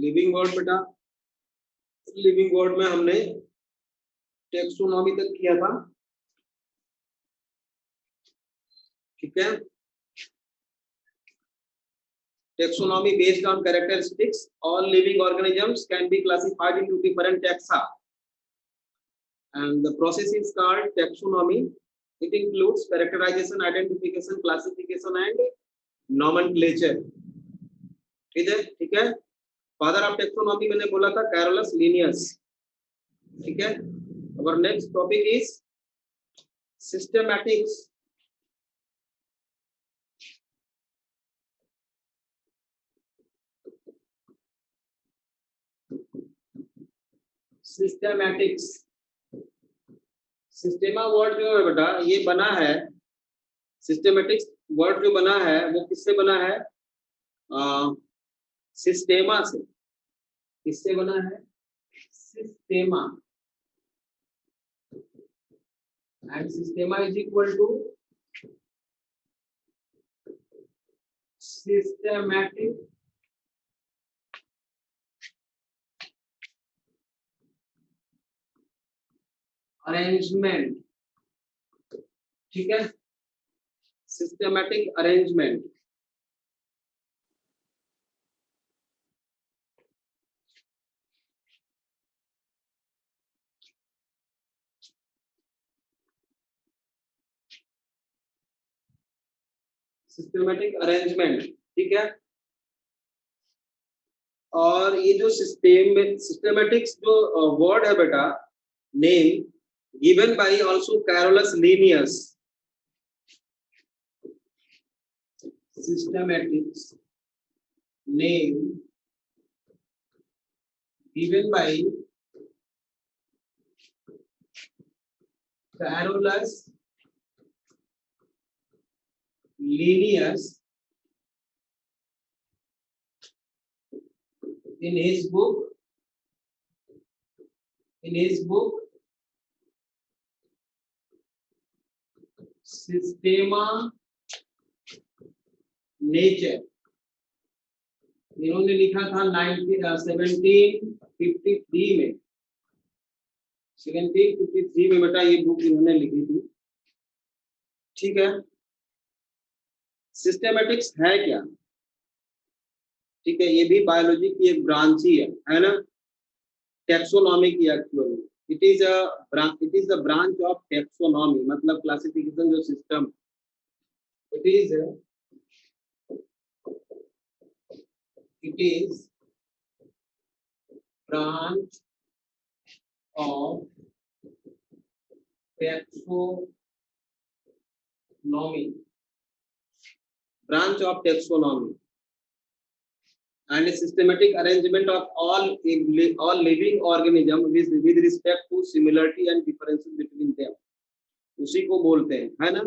Living word बेटा, living word में हमने टेक्सोनॉमी तक किया था, ठीक है। Taxonomy based on characteristics, all living organisms can be classified into different taxa, and the process is called taxonomy. It includes characterization, identification, classification and nomenclature. ठीक है। फादर ऑफ टेक्सोनॉमी मैंने बोला था कैरोलस लिनियस, ठीक है। Our next topic is systematics. Systematics, systema word जो है बेटा ये बना है, सिस्टेमैटिक्स वर्ड जो बना है वो किससे बना है? सिस्टेमा से। किससे बना है? Systema. And systema is equal to systematic arrangement, ठीक है। Systematic arrangement. सिस्टेमैटिक अरेंजमेंट, ठीक है। और ये जो सिस्टेमैटिक्स जो वर्ड है बेटा, name given by also Carolus Linnaeus. Systematics name given by Carolus Linnaeus in his book Systema Nature। इन्होंने लिखा था 1753 में, 1753 में बेटा ये बुक इन्होंने लिखी थी, ठीक है। सिस्टेमैटिक्स है क्या? ठीक है, ये भी बायोलॉजी की एक ब्रांच ही है ना, टैक्सोनॉमी की actually. It is the branch of taxonomy, मतलब क्लासिफिकेशन जो system, it is branch of taxonomy, branch of taxonomy and a systematic arrangement of all living organisms with respect to similarity and differences between them, उसी को बोलते हैं, है ना।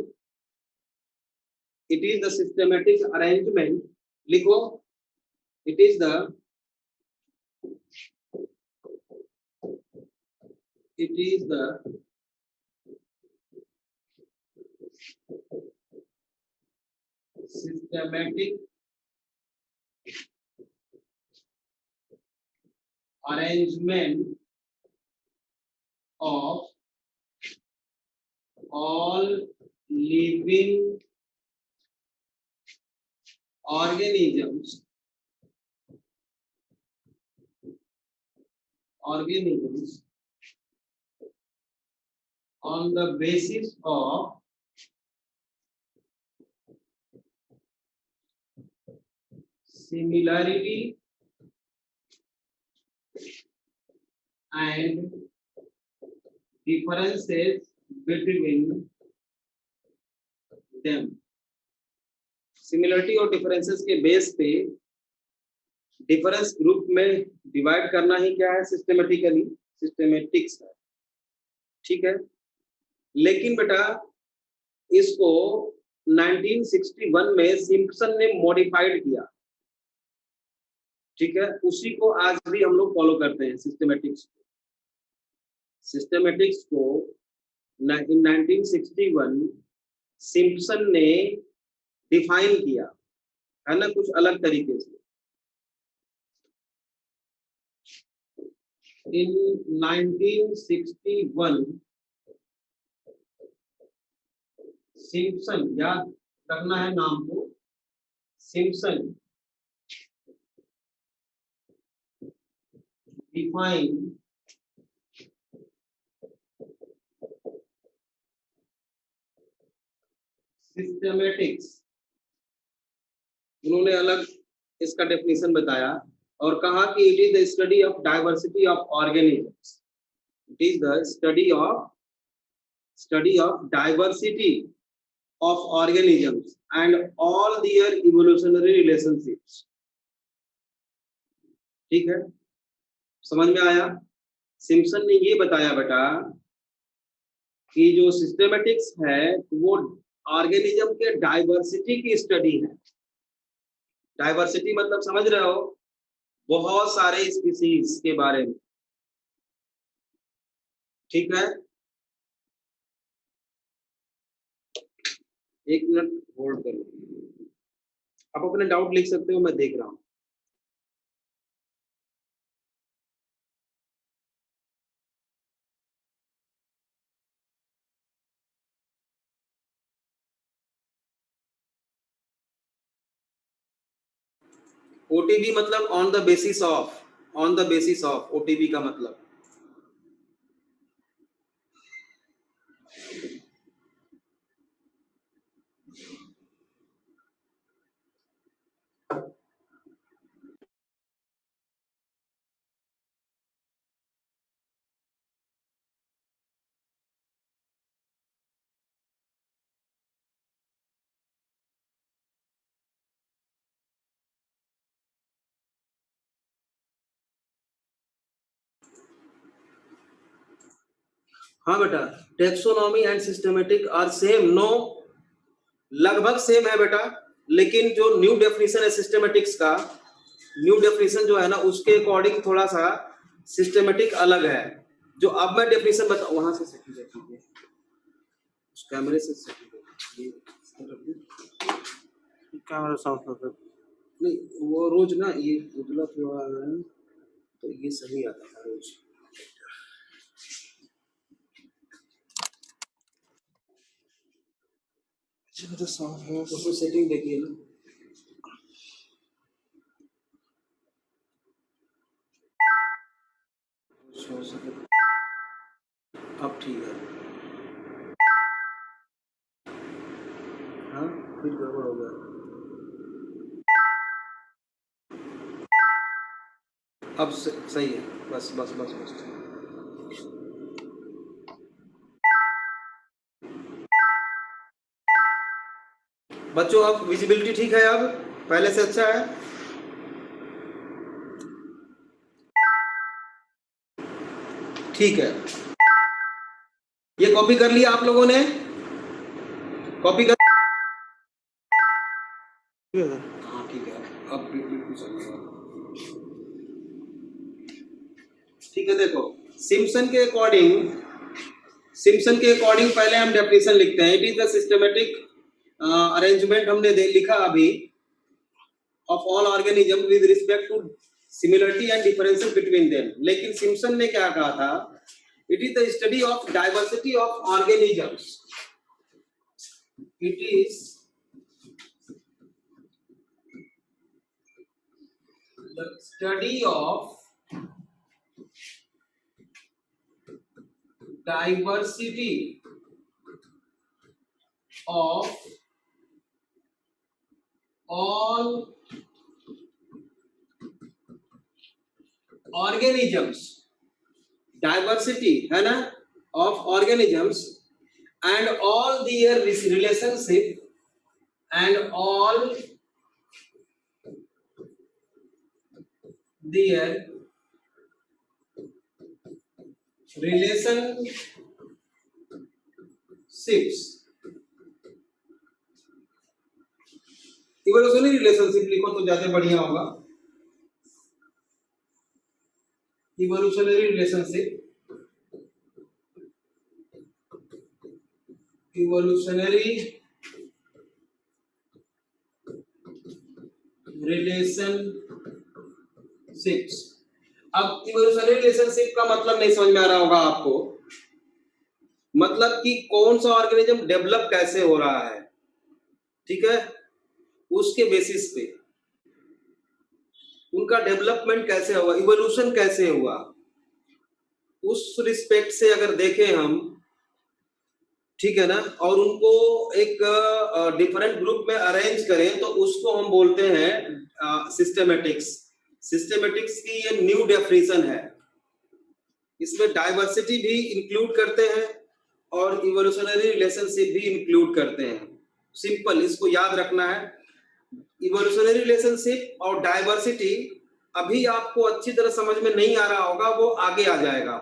It is the systematic arrangement, लिखो, it is the systematic arrangement of all living organisms on the basis of similarity and differences between them। Similarity और differences के base पे डिफरेंस ग्रुप में डिवाइड करना ही क्या है? सिस्टेमेटिकली सिस्टेमेटिक्स है, ठीक है। लेकिन बेटा इसको 1961 में सिम्पसन ने मॉडिफाइड किया, ठीक है। उसी को आज भी हम लोग फॉलो करते हैं सिस्टेमेटिक्स को 1961 सिम्पसन ने डिफाइन किया, है ना, कुछ अलग तरीके से। in 1961 सिम्पसन, याद रखना है नाम को, सिम्पसन डिफाइन सिस्टमेटिक्स, उन्होंने अलग इसका डेफिनेशन बताया और कहा कि it is the study of diversity of organisms, it is the study of diversity of organisms and all their evolutionary relationships। ठीक है, समझ में आया? सिम्पसन ने ये बताया बेटा कि जो सिस्टेमेटिक्स है वो ऑर्गेनिज्म के डाइवर्सिटी की स्टडी है। डाइवर्सिटी मतलब समझ रहे हो, बहुत सारे स्पीसीज के बारे में। ठीक है, एक मिनट होल्ड करो, आप अपने डाउट लिख सकते हो, मैं देख रहा हूँ। ओटीबी मतलब on the basis of, on the basis of, OTB का मतलब हाँ बेटा, taxonomy and systematic are same, no, लगभग सेम है बेटा, लेकिन जो न्यू डेफिनेशन है सिस्टमेटिक्स का, न्यू डेफिनेशन जो है ना उसके अकॉर्डिंग थोड़ा सा सिस्टमेटिक अलग है। जो अब मैं डेफिनेशन बता, वहां से सेटिंग है उस कैमरे से सेटिंग, कैमरा साफ कर नहीं, वो रोज ना ये उजला थोड़ा है तो ये सही आता है रोज। तो साफ है, उसमें सेटिंग देखिए ना, अब ठीक है। हाँ फिर गड़बड़ हो गया, अब सही है, बस बस बस बस। बच्चों अब विजिबिलिटी ठीक है, अब पहले से अच्छा है? ठीक है, ये कॉपी कर लिया आप लोगों ने? कॉपी कर, हाँ ठीक है, अब बिल्कुल सही है। ठीक है, देखो सिम्पसन के अकॉर्डिंग पहले हम डेफिनेशन लिखते हैं। It is the systematic arrangement, हमने लिखा अभी, of all organism with respect to similarity and differences between them. लेकिन सिम्पसन ने क्या कहा था? It is the study of diversity of organisms, it is the study of diversity of all organisms, diversity है ना of organisms and all their relationship and all their relationships, evolutionary relationship लिखो तो ज्यादा बढ़िया होगा। इवोल्यूशनरी रिलेशनशिप, इवोल्यूशनरी रिलेशनशिप्स अब evolutionary relationship का मतलब नहीं समझ में आ रहा होगा आपको, मतलब कि कौन सा ऑर्गेनिज्म डेवलप कैसे हो रहा है, ठीक है, उसके बेसिस पे उनका डेवलपमेंट कैसे हुआ, इवोल्यूशन कैसे हुआ, उस रिस्पेक्ट से अगर देखें हम, ठीक है ना, और उनको एक डिफरेंट ग्रुप में अरेंज करें तो उसको हम बोलते हैं सिस्टेमेटिक्स। सिस्टेमेटिक्स की ये न्यू डेफिनेशन है, इसमें डाइवर्सिटी भी इंक्लूड करते हैं और इवोल्यूशनरी रिलेशनशिप भी इंक्लूड करते हैं। सिंपल इसको याद रखना है, इवोल्यूशनरी रिलेशनशिप और डाइवर्सिटी अभी आपको अच्छी तरह समझ में नहीं आ रहा होगा, वो आगे आ जाएगा,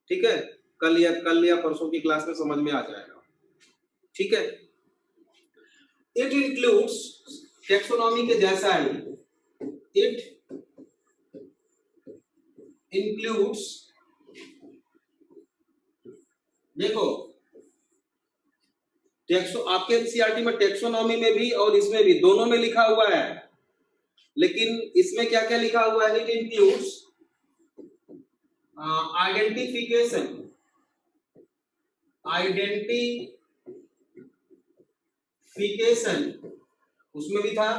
ठीक है, कल या परसों की क्लास में समझ में आ जाएगा, ठीक है। इट इंक्लूड्स, टेक्सोनॉमी के जैसा ही, इट इंक्लूड्स, देखो टेक्सो आपके एनसीईआरटी में टेक्सोनॉमी में भी और इसमें भी दोनों में लिखा हुआ है, लेकिन इसमें क्या क्या लिखा हुआ है, इट इंक्लूड्स आइडेंटिफिकेशन, उसमें भी था,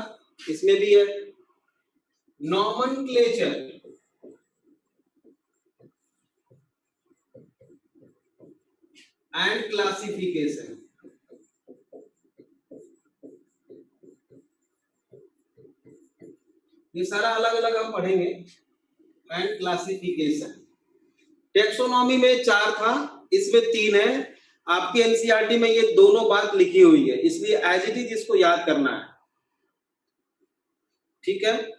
इसमें भी है, नॉमेनक्लेचर एंड क्लासिफिकेशन, ये सारा अलग अलग हम पढ़ेंगे, एंड क्लासिफिकेशन। टेक्सोनॉमी में 4 था, इसमें 3 है, आपके एनसीईआरटी में ये दोनों बात लिखी हुई है, इसलिए एज इट इज इसको याद करना है, ठीक है।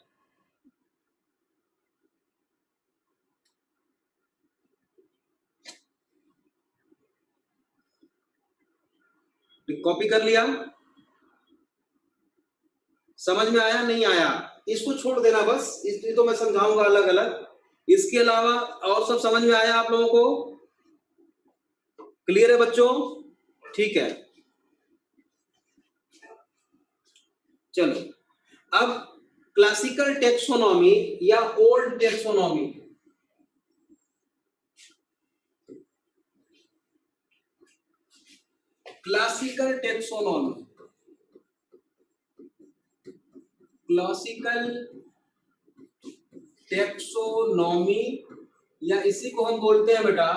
कॉपी कर लिया, समझ में आया नहीं आया, इसको छोड़ देना बस, इसलिए तो मैं समझाऊंगा अलग अलग, इसके अलावा और सब समझ में आया आप लोगों को, क्लियर है बच्चों, ठीक है। चलो अब क्लासिकल टेक्सोनॉमी या old taxonomy, classical taxonomy, classical taxonomy या इसी को हम बोलते हैं बेटा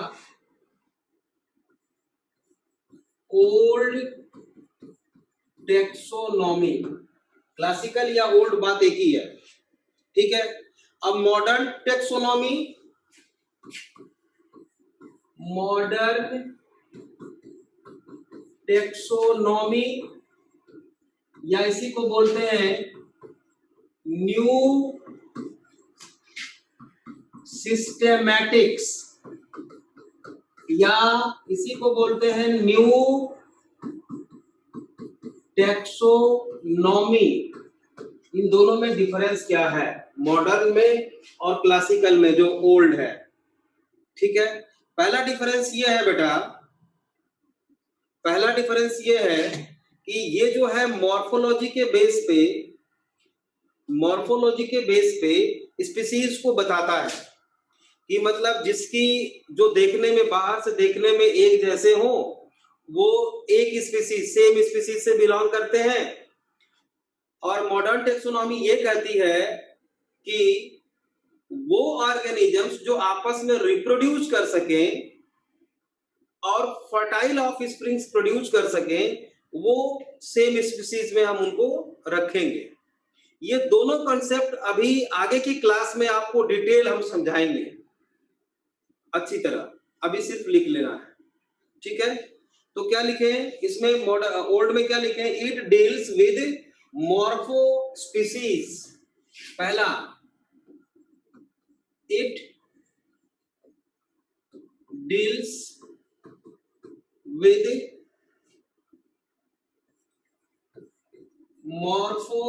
ओल्ड टेक्सोनॉमी, क्लासिकल या ओल्ड बात एक ही है, ठीक है। अब मॉडर्न टेक्सोनॉमी, मॉडर्न टेक्सोनॉमी या इसी को बोलते हैं न्यू सिस्टेमैटिक्स या इसी को बोलते हैं न्यू टेक्सोनॉमी। इन दोनों में डिफरेंस क्या है, मॉडर्न में और क्लासिकल में जो ओल्ड है, ठीक है। पहला डिफरेंस ये है बेटा, पहला डिफरेंस ये है कि ये जो है मॉर्फोलॉजी के बेस पे, मॉर्फोलॉजी के बेस पे स्पीसीज को बताता है कि मतलब जिसकी जो देखने में, बाहर से देखने में एक जैसे हो, वो एक स्पीसीज, सेम स्पीसीज से बिलोंग करते हैं। और मॉडर्न टेक्सोनॉमी ये कहती है कि वो ऑर्गेनिजम्स जो आपस में रिप्रोड्यूस कर सकें और फर्टाइल ऑफ स्प्रिंग्स प्रोड्यूस कर सकें, वो सेम स्पीसीज में हम उनको रखेंगे। ये दोनों कॉन्सेप्ट अभी आगे की क्लास में आपको डिटेल हम समझाएंगे अच्छी तरह, अभी सिर्फ लिख लेना है, ठीक है। तो क्या लिखे इसमें, ओल्ड में क्या लिखे, it deals with morpho species, पहला it deals with morpho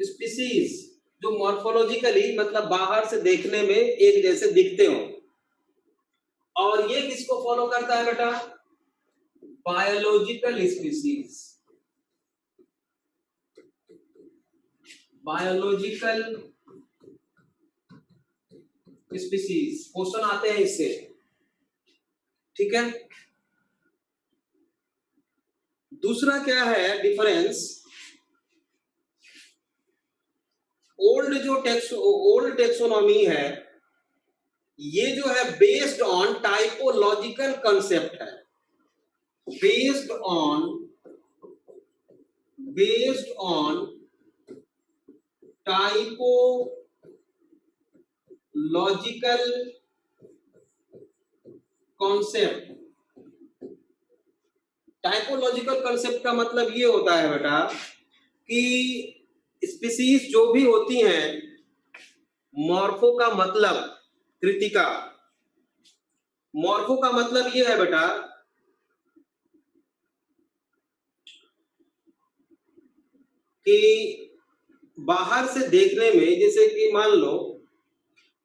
species, जो मॉर्फोलॉजिकली मतलब बाहर से देखने में एक जैसे दिखते हो। और ये किसको फॉलो करता है बेटा, biological species, biological species, question आते हैं इससे, ठीक है। दूसरा क्या है डिफरेंस, ओल्ड टेक्सोनॉमी है, ये जो है बेस्ड ऑन टाइपोलॉजिकल कंसेप्ट है, based on typological concept. Typological concept का मतलब ये होता है बेटा कि स्पीसीज जो भी होती हैं, मॉर्फो का मतलब, कृतिका, मॉर्फो का मतलब ये है बेटा कि बाहर से देखने में, जैसे कि मान लो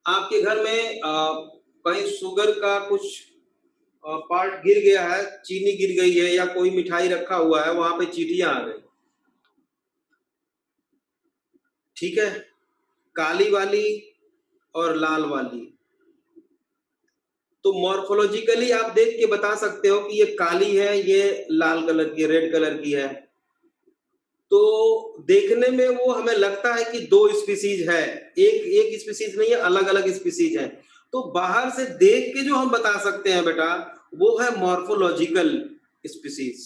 आपके घर में कहीं शुगर का कुछ पार्ट गिर गया है, चीनी गिर गई है या कोई मिठाई रखा हुआ है, वहां पे चींटियां आ गई, ठीक है, काली वाली और लाल वाली। तो मॉर्फोलॉजिकली आप देख के बता सकते हो कि ये काली है, ये लाल कलर की, रेड कलर की है। तो देखने में वो हमें लगता है कि दो स्पीसीज है, एक स्पीसीज नहीं है, अलग अलग स्पीसीज है। तो बाहर से देख के जो हम बता सकते हैं बेटा, वो है मॉर्फोलॉजिकल स्पीसीज,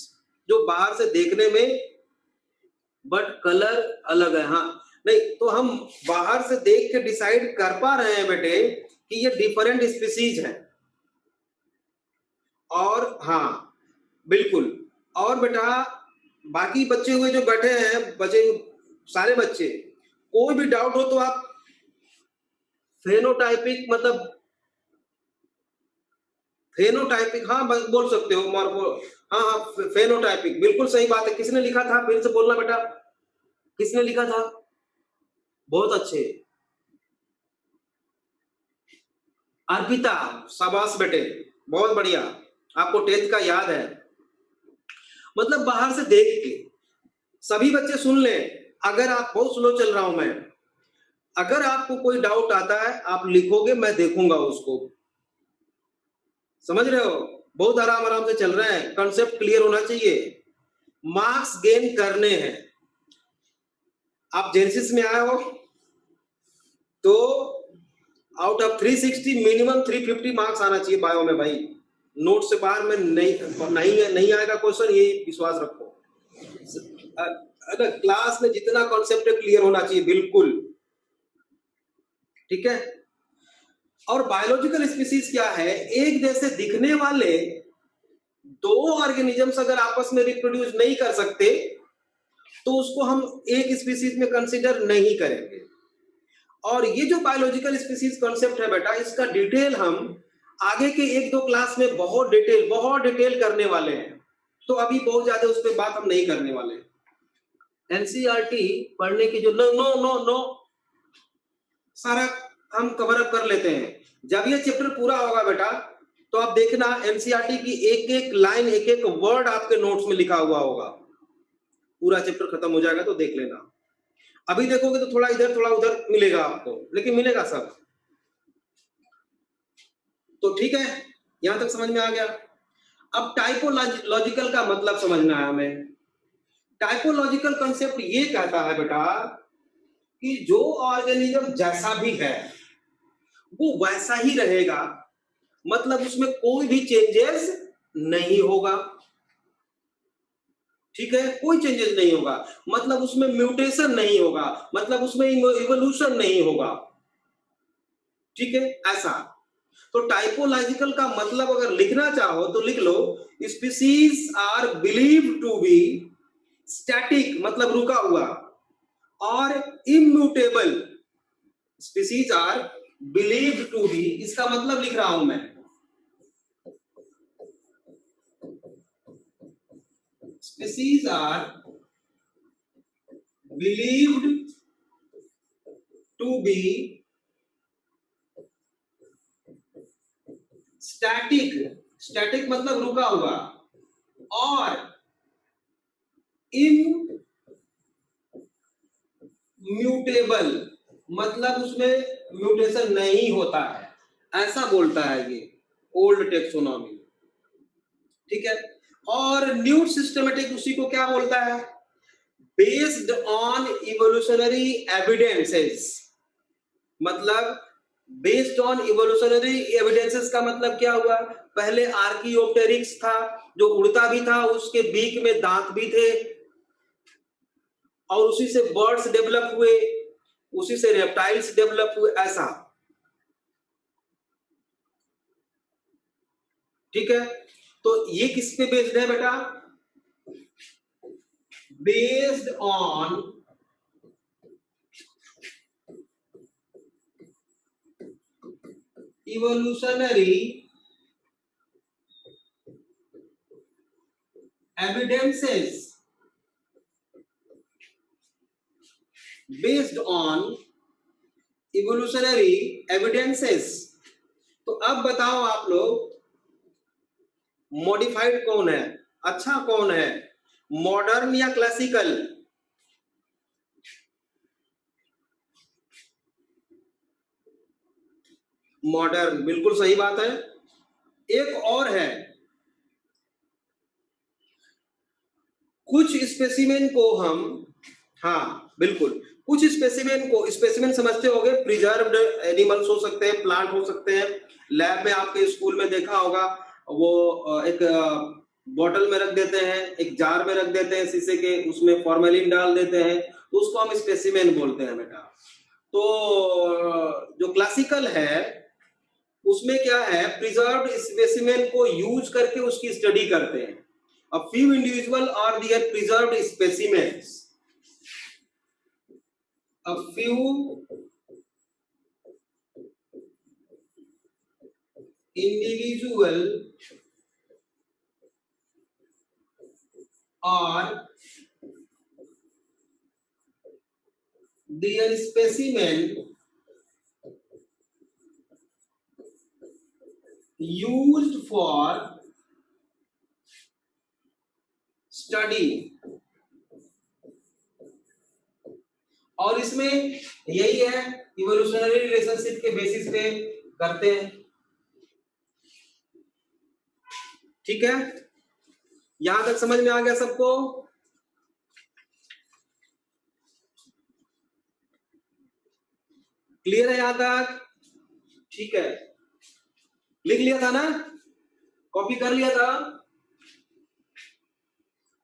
जो बाहर से देखने में बट कलर अलग है। हाँ, नहीं तो हम बाहर से देख के डिसाइड कर पा रहे हैं बेटे कि ये डिफरेंट स्पीसीज है। और हाँ बिल्कुल, और बेटा बाकी बच्चे हुए जो बैठे हैं, बच्चे सारे बच्चे, कोई भी डाउट हो तो आप फेनोटाइपिक, मतलब फेनोटाइपिक, हाँ बोल सकते हो, मॉर्फो, हाँ हाँ फेनोटाइपिक, बिल्कुल सही बात है। किसने लिखा था, फिर से बोलना बेटा, किसने लिखा था? बहुत अच्छे, अर्पिता, शाबाश बेटे, बहुत बढ़िया, आपको 10th का याद है। मतलब बाहर से देख के, सभी बच्चे सुन ले, अगर आप, बहुत स्लो चल रहा हूं मैं, अगर आपको कोई डाउट आता है आप लिखोगे, मैं देखूंगा उसको, समझ रहे हो? बहुत आराम आराम से चल रहे हैं, कॉन्सेप्ट क्लियर होना चाहिए, मार्क्स गेन करने हैं। आप जेनेसिस में आए हो तो आउट ऑफ 360 मिनिमम 350 मार्क्स आना चाहिए बायो में भाई, नोट से बाहर में नहीं आएगा क्वेश्चन, ये विश्वास रखो। अगर क्लास में जितना कॉन्सेप्ट क्लियर होना चाहिए, बिल्कुल ठीक है। और बायोलॉजिकल स्पीसीज क्या है, एक जैसे दिखने वाले दो ऑर्गेनिजम्स अगर आपस में रिप्रोड्यूस नहीं कर सकते तो उसको हम एक स्पीसीज में कंसीडर नहीं करेंगे। और ये जो बायोलॉजिकल स्पीसीज कॉन्सेप्ट है बेटा, इसका डिटेल हम आगे के 1-2 क्लास में बहुत डिटेल करने वाले हैं, तो अभी बहुत ज्यादा उस पर बात हम नहीं करने वाले। एनसीईआरटी पढ़ने की जो नो नो नो नो सारा हम कवर अप कर लेते हैं। जब ये चैप्टर पूरा होगा बेटा, तो आप देखना एनसीईआरटी की एक एक लाइन, एक एक वर्ड आपके नोट्स में लिखा हुआ होगा। पूरा चैप्टर खत्म हो जाएगा तो देख लेना। अभी देखोगे तो थोड़ा इधर थोड़ा उधर मिलेगा आपको, लेकिन मिलेगा सब। तो ठीक है, यहां तक समझ में आ गया। अब टाइपोलॉजिकल का मतलब समझना है हमें। टाइपोलॉजिकल कंसेप्ट ये कहता है बेटा कि जो ऑर्गेनिज्म जैसा भी है वो वैसा ही रहेगा, मतलब उसमें कोई भी चेंजेस नहीं होगा, ठीक है, कोई चेंजेस नहीं होगा, मतलब उसमें म्यूटेशन नहीं होगा, मतलब उसमें इवोल्यूशन नहीं होगा, ठीक है, ऐसा। तो टाइपोलॉजिकल का मतलब अगर लिखना चाहो तो लिख लो, species are believe to be static, मतलब रुका हुआ, और immutable, species are believe to be, इसका मतलब लिख रहा हूं मैं, species are believed to be static, static मतलब रुका हुआ, और म्यूटेबल मतलब उसमें म्यूटेशन नहीं होता है, ऐसा बोलता है ये ओल्ड टेक्सोनॉमी। ठीक है, और न्यू सिस्टमेटिक उसी को क्या बोलता है? Based on evolutionary evidences. मतलब बेस्ड ऑन इवोल्यूशनरी एविडेंसेस का मतलब क्या हुआ? पहले आर्कियोप्टेरिक्स था जो उड़ता भी था, उसके बीक में दांत भी थे, और उसी से बर्ड्स डेवलप हुए, उसी से रेप्टाइल्स डेवलप हुए, ऐसा। ठीक है, तो ये किस पे बेस्ड है बेटा? Based on evolutionary evidences, based on evolutionary evidences. तो अब बताओ आप लोग, मॉडिफाइड कौन है, अच्छा कौन है, मॉडर्न या क्लासिकल? मॉडर्न, बिल्कुल सही बात है। एक और है, कुछ स्पेसिमेन को हम, हाँ बिल्कुल, कुछ स्पेसिमेन को, स्पेसिमेन समझते होगे, प्रिजर्व्ड एनिमल्स हो सकते हैं, प्लांट हो सकते हैं। लैब में आपके स्कूल में देखा होगा, वो एक बॉटल में रख देते हैं, एक जार में रख देते हैं शीशे के, उसमें फॉर्मेलिन डाल देते हैं, तो उसको हम स्पेसिमेन बोलते हैं बेटा। तो जो क्लासिकल है उसमें क्या है, प्रिजर्व्ड स्पेसिमेन को यूज करके उसकी स्टडी करते हैं। A few individual are their preserved specimens. A few individual are their specimen used for study। और इसमें यही है, इवोल्यूशनरी रिलेशनशिप के बेसिस पे करते हैं। ठीक है, यहां तक समझ में आ गया सबको? क्लियर है यहां तक? ठीक है, लिख लिया था ना, कॉपी कर लिया था?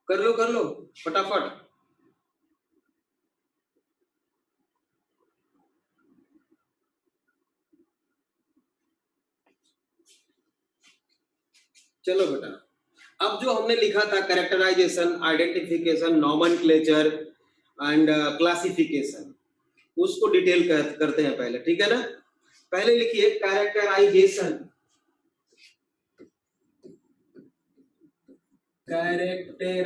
कर लो फटाफट। चलो बेटा, अब जो हमने लिखा था characterisation, identification, nomenclature and classification, उसको डिटेल करते हैं पहले। ठीक है ना, पहले लिखिए कैरेक्टराइजेशन। कैरेक्टराइजेशन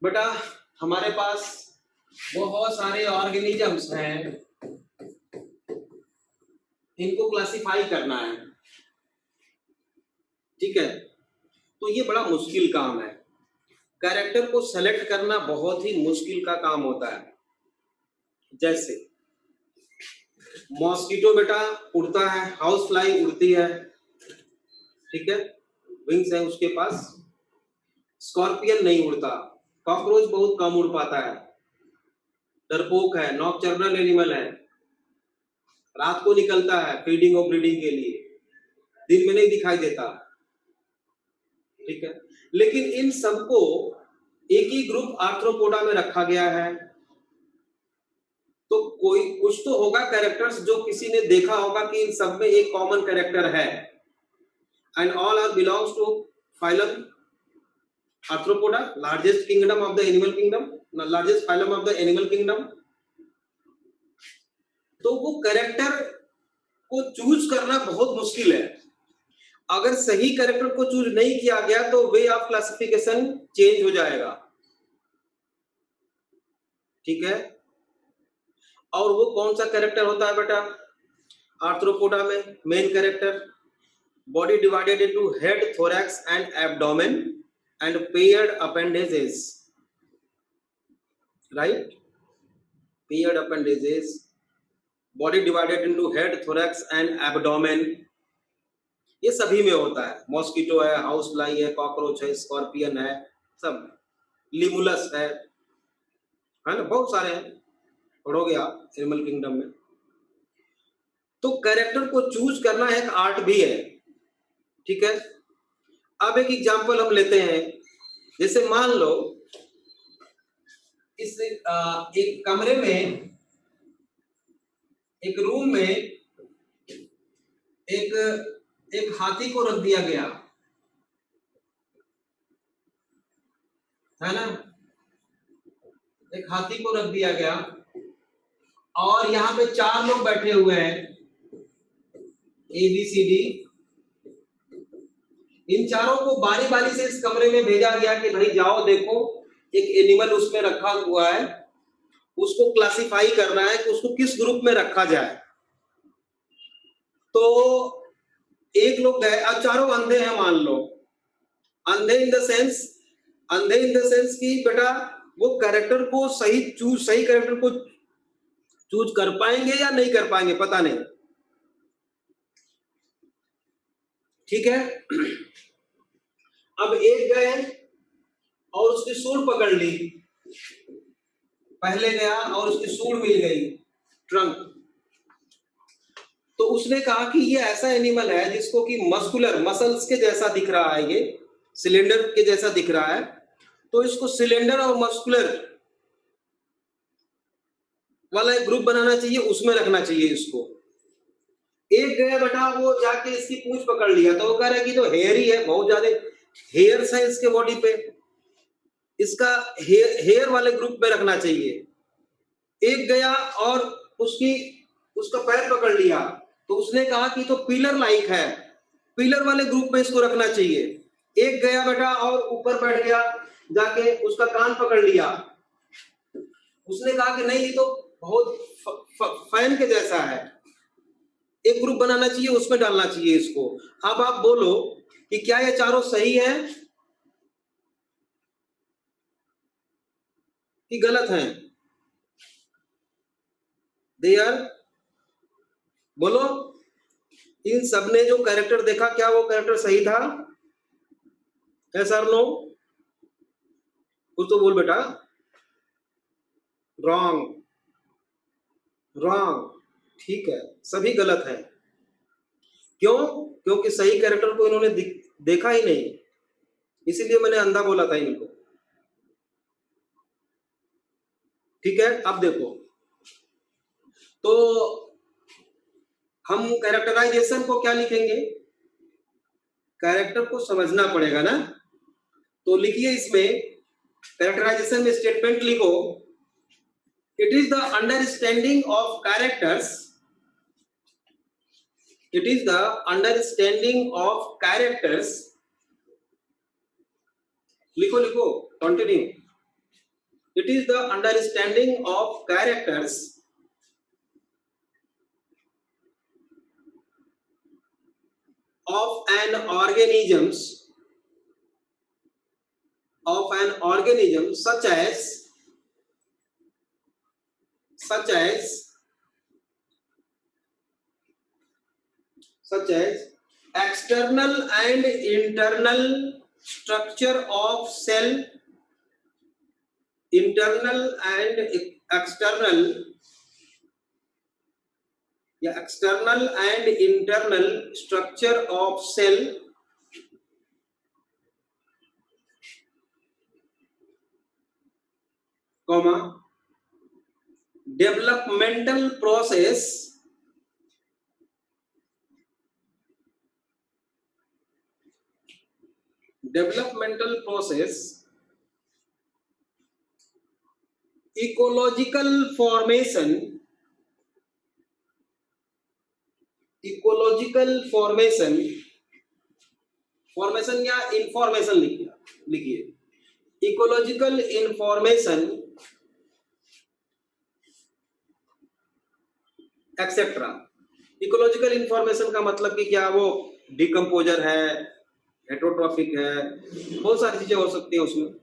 बेटा, हमारे पास बहुत सारे ऑर्गेनिजम्स हैं, इनको क्लासिफाई करना है। ठीक है, तो ये बड़ा मुश्किल काम है, कैरेक्टर को सेलेक्ट करना बहुत ही मुश्किल का काम होता है। जैसे मॉस्किटो बेटा उड़ता है, हाउस फ्लाई उड़ती है, ठीक है, विंग्स है उसके पास। स्कॉर्पियन नहीं उड़ता, कॉकरोच बहुत कम उड़ पाता है, डरपोक है, नॉकटर्नल एनिमल है, रात को निकलता है फीडिंग और ब्रीडिंग के लिए, दिन में नहीं दिखाई देता। ठीक है, लेकिन इन सबको एक ही ग्रुप आर्थ्रोपोडा में रखा गया है, तो कोई कुछ तो होगा कैरेक्टर्स जो किसी ने देखा होगा कि इन सब में एक कॉमन कैरेक्टर है, and all are belongs to phylum Arthropoda, largest kingdom of the animal kingdom, largest phylum of the animal kingdom. तो वो कैरेक्टर को चूज करना बहुत मुश्किल है। अगर सही कैरेक्टर को चूज नहीं किया गया तो वे ऑफ क्लासिफिकेशन चेंज हो जाएगा। ठीक है, और वो कौन सा कैरेक्टर होता है बेटा आर्थ्रोपोडा में? Main character body divided into head, thorax and abdomen and paired appendages, right? Paired appendages, body divided into head, thorax and abdomen. ये सभी में होता है, मॉस्किटो है, हाउस फ्लाई है, कॉकरोच है, स्कॉर्पियन है, सब, लिमुलस है ना, बहुत सारे हैं, पढ़ोगे आप एनिमल किंगडम में। तो कैरेक्टर को चूज करना एक आर्ट भी है, ठीक है। अब एक एग्जांपल हम लेते हैं, जैसे मान लो इस एक कमरे में, एक रूम में एक हाथी को रख दिया गया है ना, एक हाथी को रख दिया गया और यहाँ पे 4 लोग बैठे हुए हैं, ABCD। इन चारों को बारी बारी से इस कमरे में भेजा गया कि भाई जाओ देखो एक एनिमल उसमें रखा हुआ है, उसको क्लासिफाई करना है कि उसको किस ग्रुप में रखा जाए। तो एक लोग गए, अब चारों अंधे हैं मान लो, अंधे इन द सेंस कि बेटा वो कैरेक्टर को सही कैरेक्टर को चूज कर पाएंगे या नहीं कर पाएंगे पता नहीं, ठीक है। अब एक गए और उसकी सूंड पकड़ ली, पहले गया और उसकी सूंड मिल गई, ट्रंक। तो उसने कहा कि ये ऐसा एनिमल है जिसको कि मस्कुलर मसल्स के जैसा दिख रहा है, ये सिलेंडर के जैसा दिख रहा है, तो इसको सिलेंडर और मस्कुलर वाला एक ग्रुप बनाना चाहिए, उसमें रखना चाहिए इसको। एक गया बेटा, वो जाके इसकी पूंछ पकड़ लिया, तो वो कह रहा है कि तो हेयर ही है, बहुत ज्यादा हेयर्स है इसके बॉडी पे, इसका हेयर वाले ग्रुप में रखना चाहिए। एक गया और उसका पैर पकड़ लिया, तो उसने कहा कि तो पिलर लाइक है, पिलर वाले ग्रुप में इसको रखना चाहिए। एक गया बेटा और ऊपर बैठ गया, जाके उसका कान पकड़ लिया, उसने कहा कि नहीं ये तो बहुत फैन के जैसा है, एक ग्रुप बनाना चाहिए, उसमें डालना चाहिए इसको। अब आप बोलो कि क्या ये चारों सही है कि गलत हैं? देयर, बोलो, इन सबने जो कैरेक्टर देखा क्या वो कैरेक्टर सही था? है सर नो? कुछ तो बोल बेटा। रॉन्ग, रॉन्ग, ठीक है, सभी गलत है। क्यों? क्योंकि सही कैरेक्टर को इन्होंने देखा ही नहीं, इसीलिए मैंने अंधा बोला था इनको, ठीक है। अब देखो, तो हम कैरेक्टराइजेशन को क्या लिखेंगे? कैरेक्टर को समझना पड़ेगा ना, तो लिखिए इसमें कैरेक्टराइजेशन में स्टेटमेंट लिखो, it is the understanding of characters, it is the understanding of characters, लिखो लिखो, continue, it is the understanding of characters of an organism such as external and internal structure of cell, internal and external and internal structure of cell, comma, developmental process, ecological formation या information लिखिए, ecological information etcetera. Ecological information का मतलब कि क्या वो decomposer है, heterotrophic है, बहुत सारी चीजें हो सकती है उसमें।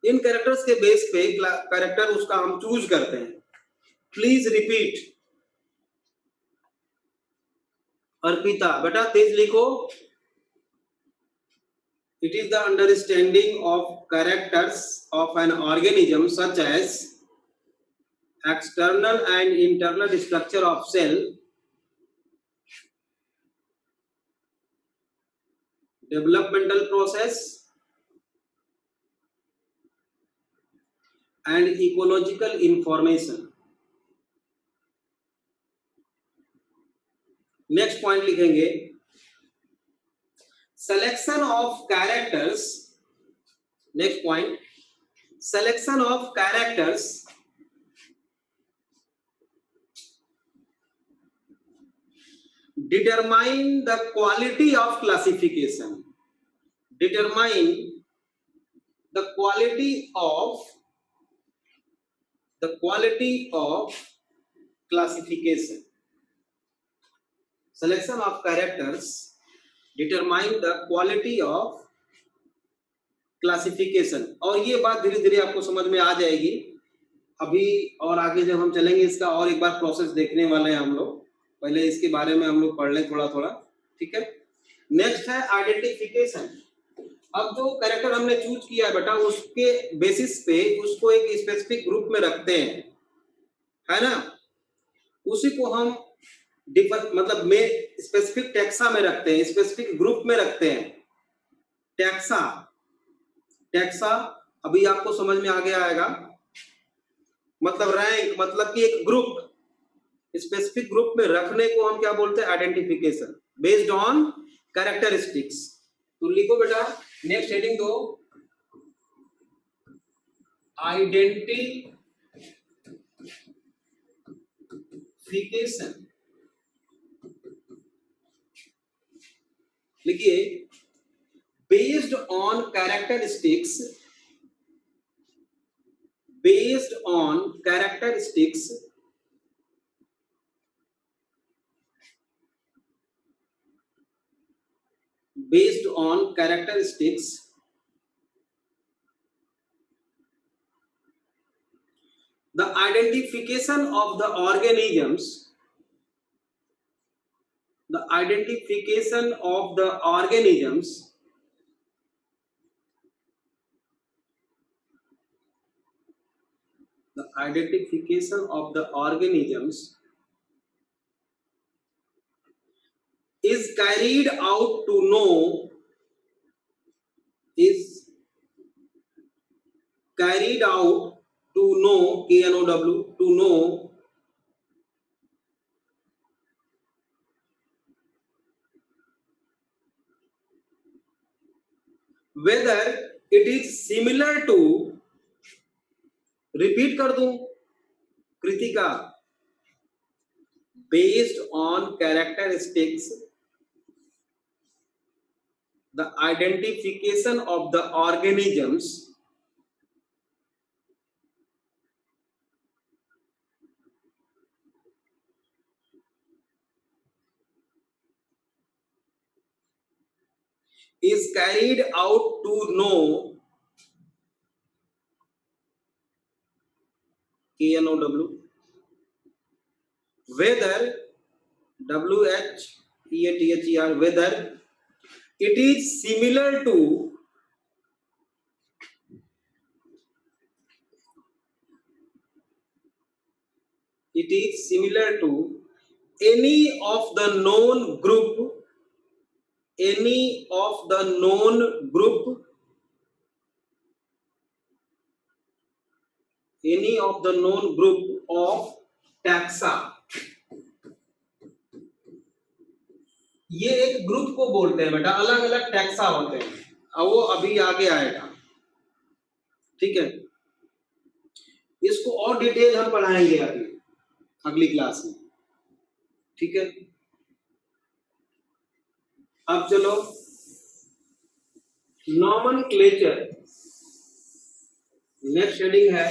इन कैरेक्टर्स के बेस पे कैरेक्टर उसका हम चूज करते हैं। Please repeat. अर्पिता बेटा तेज लिखो। It is the understanding of characters of an organism such as external and internal structure of cell, developmental process, and ecological information. Next point लिखेंगे selection of characters. Next point, selection of characters determine the quality of classification. Determine the quality of classification. Selection of characters determine the quality of classification. और ये बात धीरे धीरे आपको समझ में आ जाएगी अभी, और आगे जब हम चलेंगे इसका और एक बार प्रोसेस देखने वाले हैं हम लोग। पहले इसके बारे में हम लोग पढ़ लें थोड़ा थोड़ा, ठीक है। नेक्स्ट है आइडेंटिफिकेशन। अब जो कैरेक्टर हमने चूज किया है बेटा, उसके बेसिस पे उसको एक स्पेसिफिक ग्रुप में रखते हैं, है ना। उसी को हम मतलब में स्पेसिफिक टैक्सा में रखते हैं, स्पेसिफिक ग्रुप में रखते हैं। टैक्सा अभी आपको समझ में आ गया आएगा। मतलब रैंक, मतलब कि एक ग्रुप, स्पेसिफिक ग्रुप में रखने को हम क्या बोलते हैं? Identification based on characteristics. तो लिखो बेटा, नेक्स्ट हेडिंग दो, आइडेंटिफिकेशन। लिखिए, based on characteristics, based on characteristics the identification of the organisms, the identification of the organisms is carried out to know KNOW, to know whether it is similar to, repeat कर दूं Kritika, based on characteristics the identification of the organisms is carried out to know KNOW whether WHEATHER whether it is similar to any of the known group of taxa। ये एक group को बोलते हैं बेटा, अलग अलग टैक्सा होते हैं, और वो अभी आगे आएगा, ठीक है। इसको और डिटेल हम पढ़ाएंगे अभी अगली क्लास में, ठीक है। अब चलो नॉमेनक्लेचर, नेक्स्ट हेडिंग है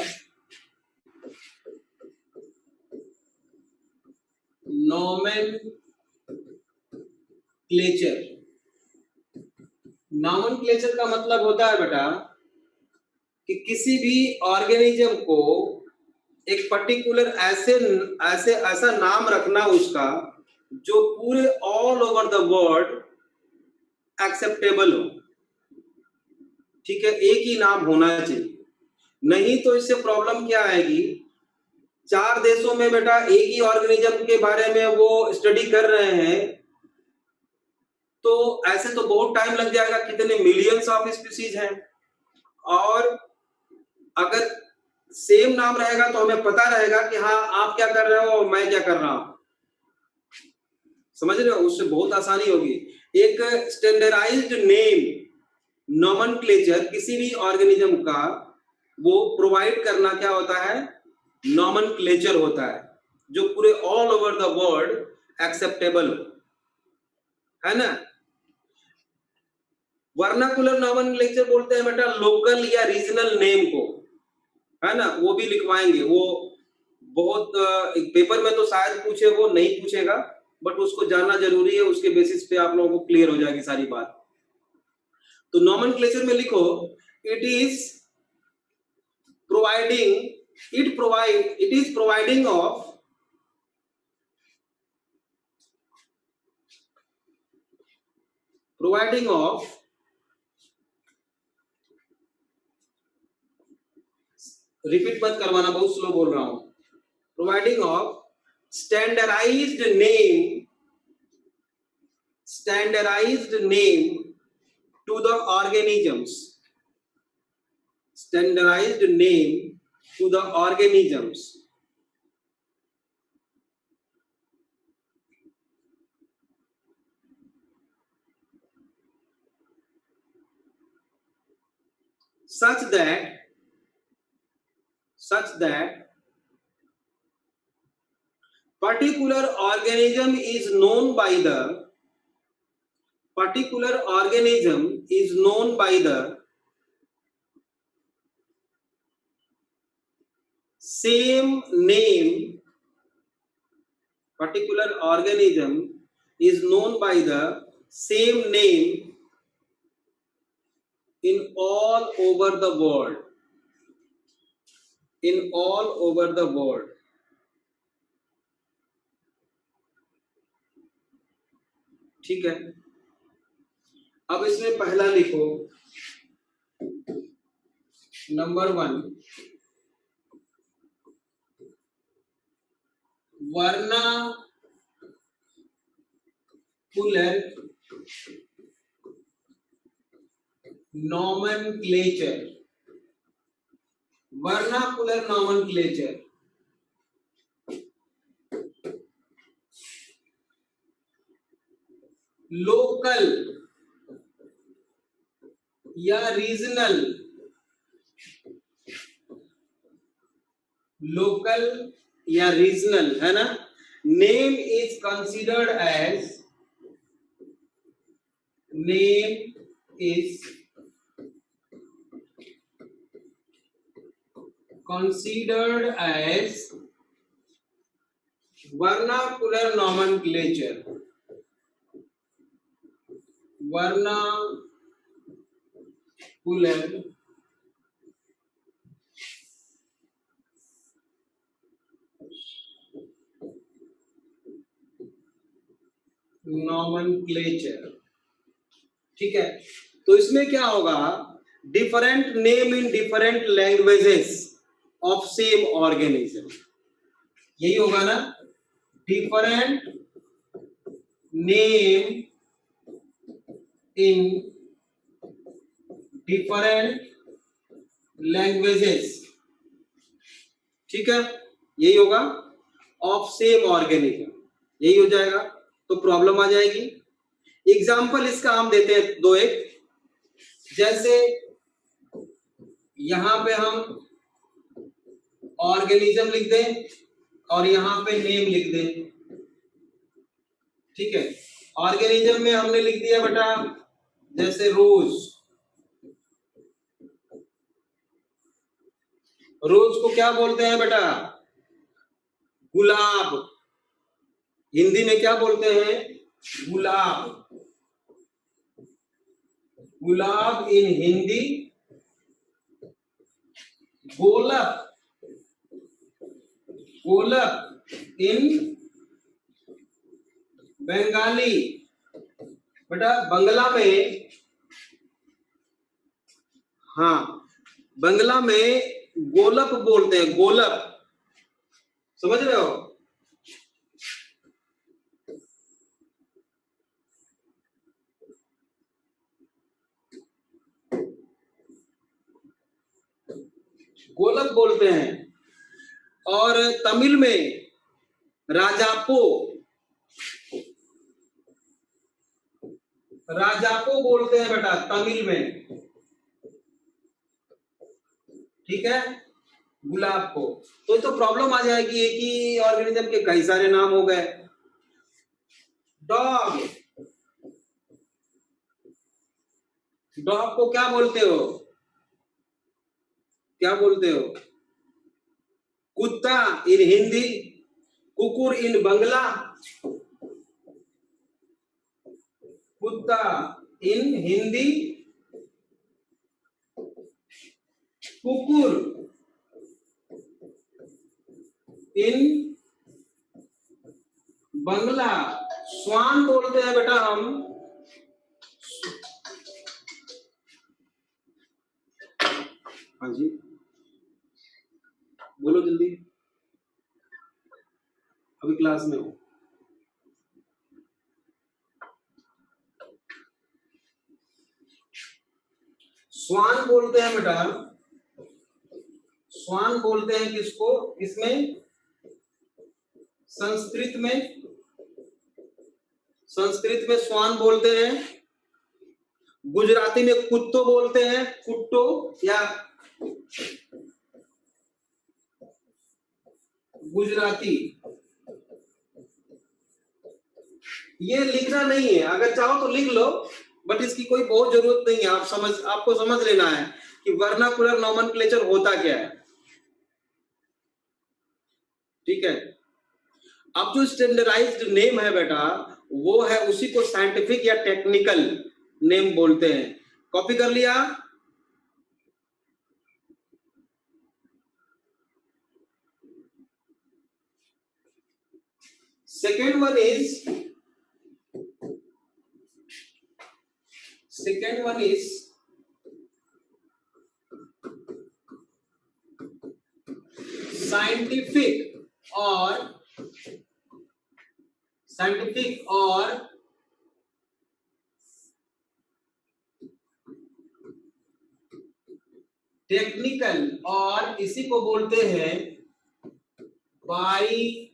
क्लेचर। नॉमेनक्लेचर का मतलब होता है बेटा कि किसी भी ऑर्गेनिज्म को एक पर्टिकुलर ऐसा नाम रखना उसका जो पूरे all over the world acceptable हो। ठीक है, एक ही नाम होना चाहिए, नहीं तो इससे प्रॉब्लम क्या आएगी, 4 देशों में बेटा एक ही ऑर्गेनिज्म के बारे में वो स्टडी कर रहे हैं, तो ऐसे तो बहुत टाइम लग जाएगा, कितने मिलियंस ऑफ स्पीसीज हैं। और अगर सेम नाम रहेगा तो हमें पता रहेगा कि हाँ आप क्या कर रहे हो और मैं क्या कर रहा हूं, समझ रहे हो, उससे बहुत आसानी होगी। एक स्टैंडर्डाइज्ड नेम नॉमेनक्लेचर किसी भी ऑर्गेनिज्म का वो प्रोवाइड करना क्या होता है, नॉमेनक्लेचर होता है, जो पूरे all over the world acceptable है ना। वर्नाकुलर नॉमेनक्लेचर बोलते हैं बेटा लोकल या रीजनल नेम को, है ना, वो भी लिखवाएंगे। वो बहुत एक पेपर में तो शायद पूछे, वो नहीं पूछेगा, बट उसको जानना जरूरी है, उसके बेसिस पे आप लोगों को क्लियर हो जाएगी सारी बात। तो नॉमेनक्लेचर में लिखो it is providing of repeat मत करवाना, बहुत स्लो बोल रहा हूं। Providing of standardized name to the organisms, standardized name to the organisms such that particular organism is known by the same name, particular organism is known by the same name in all over the world, ठीक है। अब इसमें पहला लिखो, number 1 vernacular nomenclature. Vernacular nomenclature local या regional, local या regional, है ना। Name is considered as vernacular nomenclature, vernacular nomenclature, ठीक है। तो इसमें क्या होगा, different name in different languages of same organism, यही होगा ना, different name in different languages, ठीक है, यही होगा, ऑफ सेम ऑर्गेनिज्म, यही हो जाएगा। तो प्रॉब्लम आ जाएगी। एग्जाम्पल इसका हम देते हैं 2-1, जैसे यहां पे हम ऑर्गेनिज्म लिख दें और यहां पे नेम लिख दें, ठीक है। ऑर्गेनिज्म में हमने लिख दिया बेटा जैसे रोज, रोज को क्या बोलते हैं बेटा, गुलाब, हिंदी में क्या बोलते हैं, गुलाब, गुलाब इन हिंदी, गोलक, गोलक इन बंगाली। बेटा बंगला में, हाँ बंगला में गोलक बोलते हैं, गोलक, समझ रहे हो? गोलक बोलते हैं। और तमिल में राजापो, राजापो बोलते हैं बेटा तमिल में, ठीक है, गुलाब को। तो प्रॉब्लम आ जाएगी, एक ही ऑर्गेनिज्म के कई सारे नाम हो गए। डॉग, डॉग को क्या बोलते हो? क्या बोलते हो? कुत्ता इन हिंदी, कुकुर इन बंगला, कुत्ता इन हिंदी, कुकुर इन बंगला। स्वान बोलते हैं बेटा हम, हाँ जी बोलो जल्दी, अभी क्लास में हो। स्वान बोलते हैं बेटा, स्वान बोलते हैं किसको? इसमें संस्कृत में, संस्कृत में स्वान बोलते हैं। गुजराती में कुत्तो बोलते हैं, कुट्टो या गुजराती। ये लिखना नहीं है, अगर चाहो तो लिख लो, बट इसकी कोई बहुत जरूरत नहीं है। आपको समझ लेना है कि वर्नाकुलर नोमेनक्लेचर होता क्या है, ठीक है। अब जो स्टैंडर्डाइज्ड नेम है बेटा, वो है, उसी को साइंटिफिक या टेक्निकल नेम बोलते हैं। कॉपी कर लिया? सेकेंड वन इज साइंटिफिक और टेक्निकल, और इसी को बोलते हैं बाइनोमियल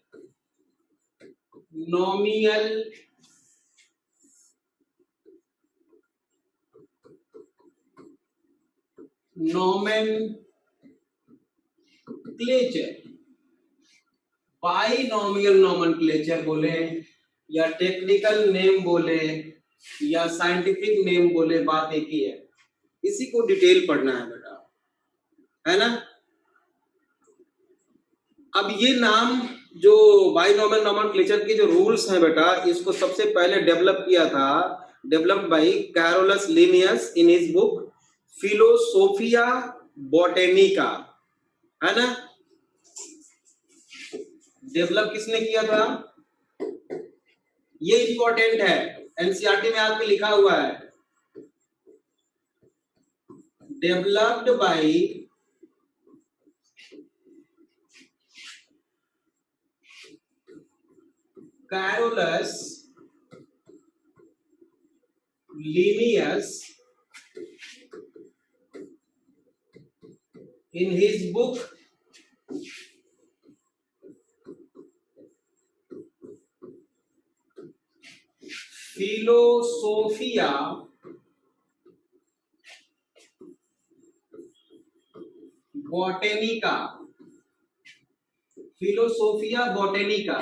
नोमेनक्लेचर। बाइनोमियल नोमेनक्लेचर बोले या टेक्निकल नेम बोले या साइंटिफिक नेम बोले, बात एक ही है। इसी को डिटेल पढ़ना है बेटा, है ना। अब ये नाम जो बाइनोमियल नोमेनक्लेचर के जो रूल्स हैं बेटा, इसको सबसे पहले developed by Carolus Linnaeus in his book Philosophia Botanica, है ना। डेवलप किसने किया था? ये इंपॉर्टेंट है, एनसीईआरटी में आपके लिखा हुआ है, developed by Carolus Linnaeus in his book Philosophia Botanica, Philosophia Botanica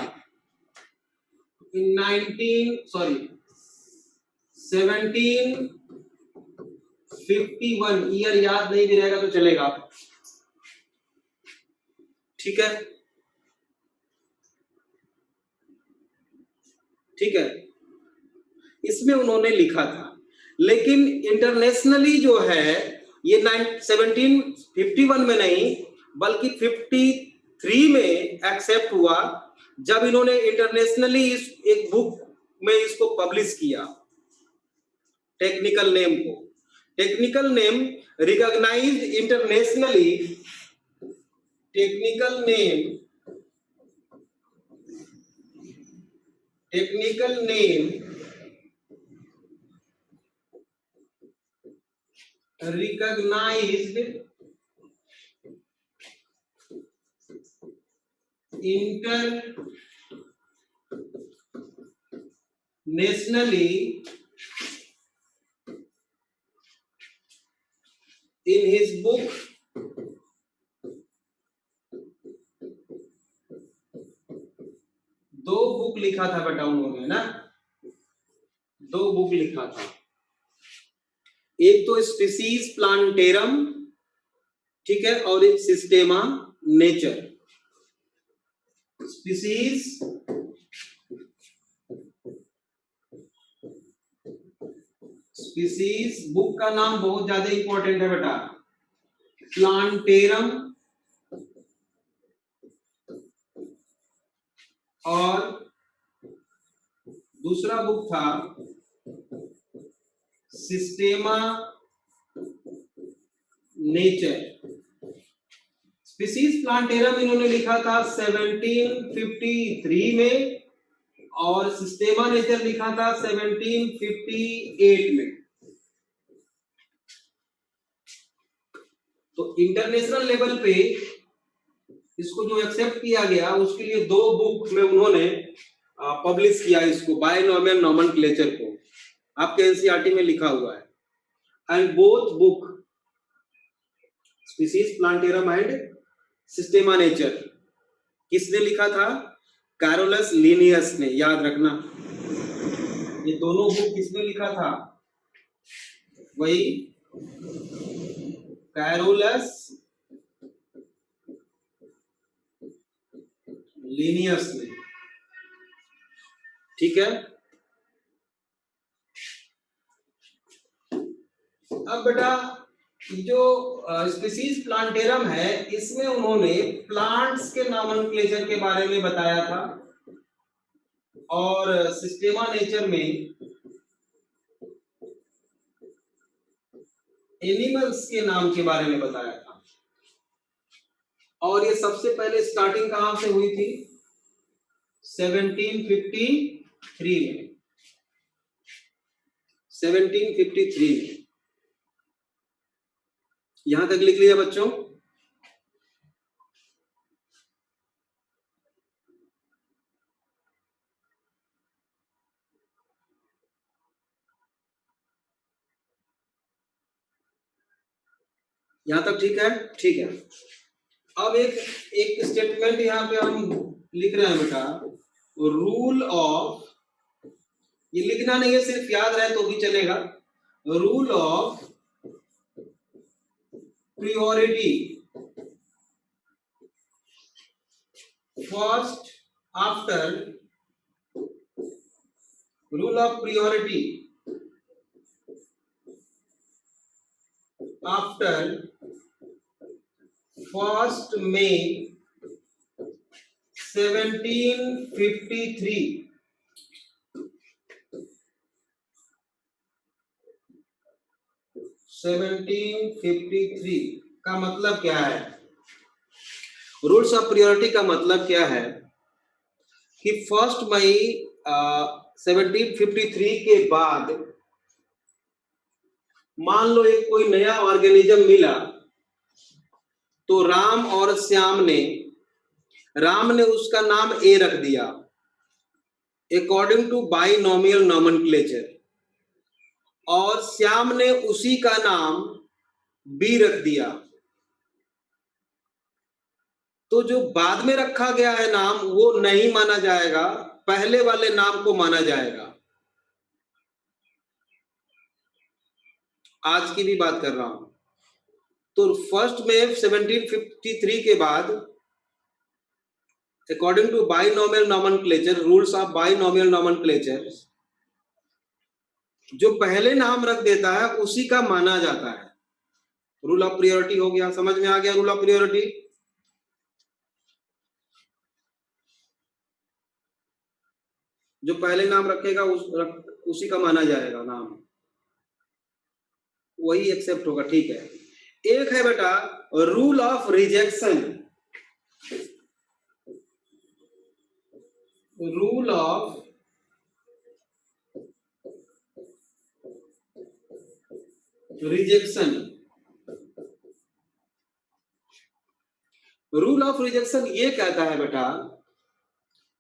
in 1751। Year याद नहीं भी रहेगा तो चलेगा, ठीक है, ठीक है। इसमें उन्होंने लिखा था। लेकिन इंटरनेशनली जो है ये 1751 में नहीं बल्कि 53 में एक्सेप्ट हुआ, जब इन्होंने इंटरनेशनली इस एक बुक में इसको पब्लिश किया। टेक्निकल नेम को, technical name recognised internationally, technical name recognized internationally in his book दो बुक लिखा था बेटा उन्होंने ना, दो बुक लिखा था। एक तो स्पीसीज प्लांटेरम, ठीक है, और एक सिस्टेमा नेचर। स्पीसीज बुक का नाम बहुत ज्यादा इंपॉर्टेंट है बेटा, प्लांटेरम, और दूसरा बुक था सिस्टेमा नेचर। स्पीसीज प्लांटेरम इन्होंने लिखा था 1753 में, और सिस्टेमा नेचर लिखा था 1758 में। तो इंटरनेशनल लेवल पे इसको जो एक्सेप्ट किया गया उसके लिए दो बुक में उन्होंने पब्लिश किया इसको, बायनॉमियल नोमेनक्लेचर को। आपके एनसीईआरटी में लिखा हुआ है। And both book species plantarum and systema nature किसने लिखा था? कैरोलस लिनियस ने, याद रखना। ये दोनों बुक किसने लिखा था? वही कैरोलस लिनियस ने, ठीक है। अब बेटा जो स्पीसीज प्लांटेरम है इसमें उन्होंने प्लांट्स के नोमेनक्लेचर के बारे में बताया था, और सिस्टेमा नेचर में एनिमल्स के नाम के बारे में बताया था। और ये सबसे पहले स्टार्टिंग कहां से हुई थी? 1753 में, 1753 में। यहां तक लिख लिया बच्चों? यहां तक ठीक है? ठीक है। अब एक स्टेटमेंट यहां पे हम लिख रहे हैं बेटा, रूल ऑफ, ये लिखना नहीं है, सिर्फ याद रहे तो भी चलेगा। Rule of priority, first after, rule of priority after 1st May 1753, 1753 का मतलब क्या है? रूल्स ऑफ प्रायोरिटी का मतलब क्या है कि 1 मई 1753 के बाद मान लो एक कोई नया ऑर्गेनिज्म मिला, तो राम और श्याम ने, राम ने उसका नाम ए रख दिया अकॉर्डिंग टू बाइनोमियल नोमेनक्लेचर, और श्याम ने उसी का नाम बी रख दिया। तो जो बाद में रखा गया है नाम वो नहीं माना जाएगा, पहले वाले नाम को माना जाएगा। आज की भी बात कर रहा हूं। तो 1 मई 1753 के बाद according to binomial nomenclature, rules of binomial nomenclature, जो पहले नाम रख देता है उसी का माना जाता है। रूल ऑफ प्रियोरिटी हो गया, समझ में आ गया रूल ऑफ प्रियोरिटी। जो पहले नाम रखेगा उसी का माना जाएगा नाम, वही एक्सेप्ट होगा, ठीक है। एक है बेटा rule of rejection. Rule of rejection. Rule of rejection ये कहता है बेटा,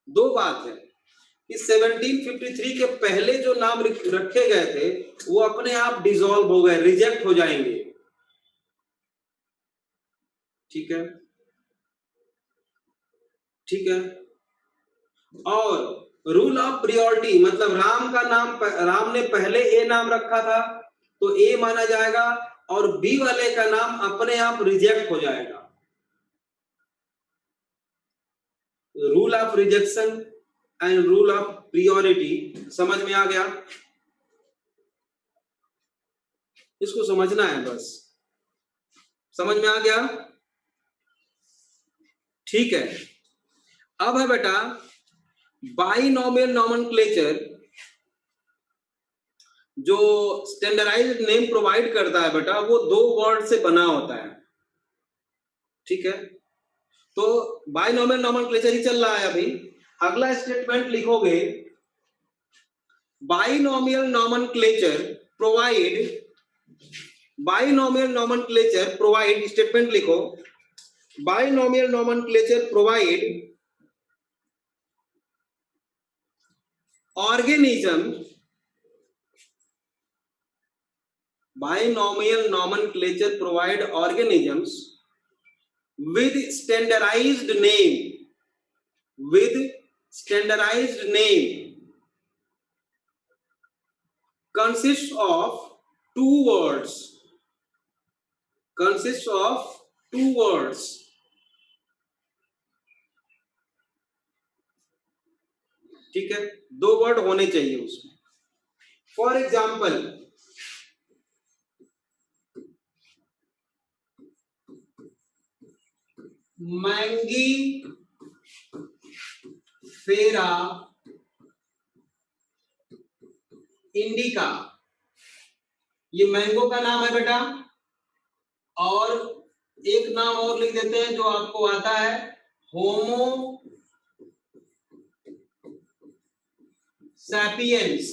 दो बात है कि 1753 के पहले जो नाम रखे गए थे वो अपने आप डिसॉल्व हो गए, रिजेक्ट हो जाएंगे, ठीक है, ठीक है। और रूल ऑफ प्रियोरिटी मतलब राम का नाम, राम ने पहले ए नाम रखा था तो ए माना जाएगा, और बी वाले का नाम अपने आप रिजेक्ट हो जाएगा। Rule of rejection and rule of priority समझ में आ गया? इसको समझना है बस, समझ में आ गया? ठीक है। अब है बेटा बाइनोमियल नॉमेनक्लेचर, जो स्टैंडर्डाइज्ड नेम प्रोवाइड करता है बेटा वो दो वर्ड से बना होता है, ठीक है। तो बाइनोमियल नॉमेनक्लेचर ही चल रहा है अभी। अगला स्टेटमेंट लिखोगे, binomial nomenclature provide, binomial nomenclature provide, statement लिखो, binomial nomenclature provide organism, binomial nomenclature provide organisms with standardized name, with standardized name consists of two words, consists of two words, ठीक है, दो वर्ड होने चाहिए उसमें। For example Maggi फेरा indica, ये mango का नाम है बेटा, और एक नाम और लिख देते हैं जो आपको आता है, होमो सैपियंस।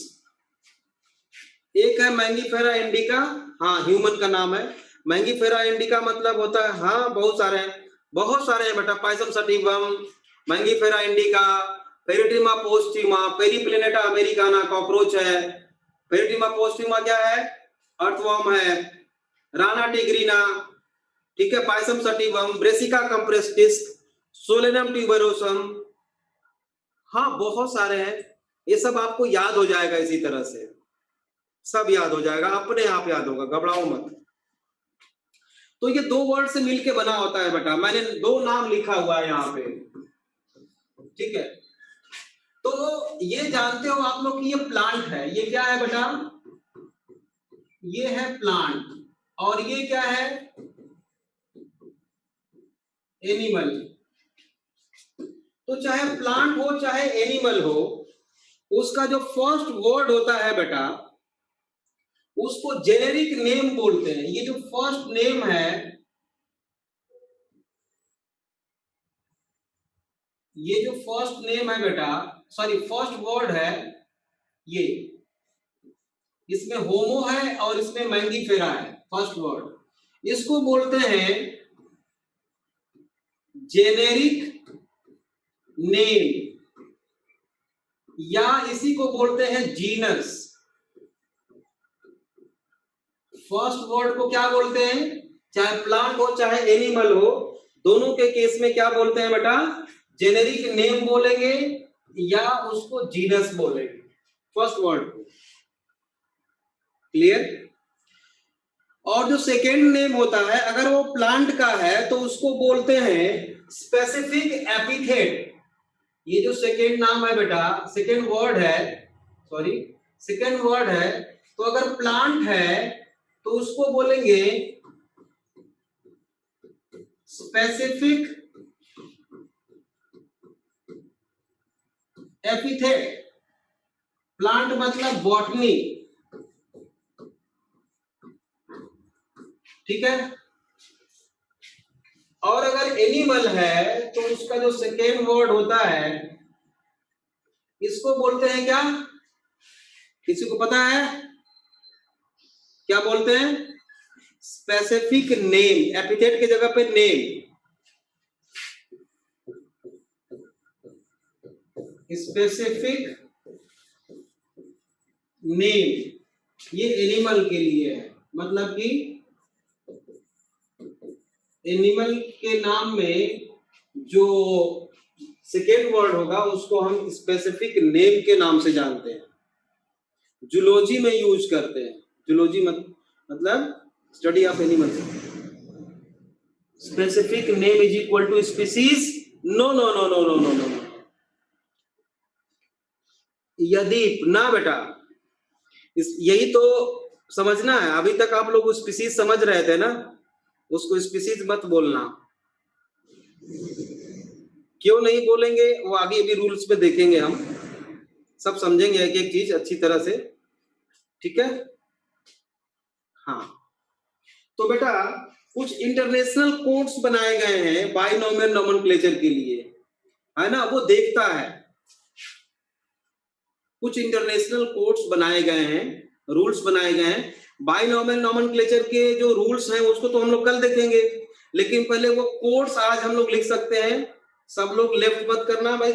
एक है मैंगीफेरा इंडिका, हाँ ह्यूमन का नाम है। मैंगीफेरा इंडिका मतलब होता है, हाँ बहुत सारे हैं, बहुत सारे हैं बेटा, Pisum sativum, Mangifera indica, Pheretima posthuma, Periplaneta americana cockroach है, पेरिटिमा पोस्टिमा क्या है, अर्थवर्म है, राना टिग्रीना, ठीक है, पाइसम सटिवम, ब्रेसिका कंप्रेस्टिस, सोलेनम ट्यूबरोसम, हाँ बहुत सारे हैं। ये सब आपको याद हो जाएगा, इसी तरह से सब याद हो जाएगा, अपने आप याद होगा, घबराओ मत। तो ये दो वर्ड से मिलके बना होता है बेटा, मैंने दो नाम लिखा हुआ है यहाँ पे, ठीक है। तो ये जानते हो आप लोग कि ये प्लांट है, ये क्या है बेटा, ये है प्लांट, और ये क्या है, एनिमल। तो चाहे प्लांट हो चाहे एनिमल हो, उसका जो फर्स्ट वर्ड होता है बेटा उसको जेनेरिक नेम बोलते हैं। ये जो फर्स्ट नेम है, ये जो फर्स्ट नेम है बेटा, सॉरी फर्स्ट वर्ड है, ये इसमें होमो है और इसमें मैंगीफेरा है, फर्स्ट वर्ड, इसको बोलते हैं जेनेरिक नेम, या इसी को बोलते हैं जीनस। फर्स्ट वर्ड को क्या बोलते हैं, चाहे प्लांट हो चाहे एनिमल हो, दोनों के केस में क्या बोलते हैं बेटा, जेनेरिक नेम बोलेंगे या उसको जीनस बोलेंगे, फर्स्ट वर्ड को, क्लियर। और जो सेकेंड नेम होता है, अगर वो प्लांट का है तो उसको बोलते हैं स्पेसिफिक एपिथेट। ये जो सेकेंड नाम है बेटा, सेकेंड वर्ड है, सॉरी सेकेंड वर्ड है, तो अगर प्लांट है तो उसको बोलेंगे स्पेसिफिक एपिथेट। प्लांट मतलब बॉटनी, ठीक है। और अगर एनिमल है तो उसका जो सेकेंड वर्ड होता है इसको बोलते हैं क्या, किसी को पता है क्या बोलते हैं? Specific name. एपिथेट की जगह पे नेम, स्पेसिफिक नेम। ये एनिमल के लिए है, मतलब कि एनिमल के नाम में जो सेकेंड वर्ड होगा उसको हम स्पेसिफिक नेम के नाम से जानते हैं, जूलॉजी में यूज करते हैं। जूलॉजी मतलब study of animals. Specific name is equal to species? No no no no no no no. यदि ना बेटा, यही तो समझना है। अभी तक आप लोग स्पीसीज समझ रहे थे ना, उसको स्पीसीज मत बोलना। क्यों नहीं बोलेंगे वो आगे अभी रूल्स में देखेंगे, हम सब समझेंगे एक एक चीज अच्छी तरह से, ठीक है। हाँ, तो बेटा कुछ इंटरनेशनल कोड्स बनाए गए हैं बाइनोमियल नोमेनक्लेचर के लिए, है ना, वो देखता है। कुछ इंटरनेशनल कोड्स बनाए गए हैं, रूल्स बनाए गए हैं। बाइनोमियल नोमेनक्लेचर के जो रूल्स हैं उसको तो हम लोग कल देखेंगे, लेकिन पहले वो कोड्स आज हम लोग लिख सकते हैं। सब लोग लेफ्ट मत करना भाई,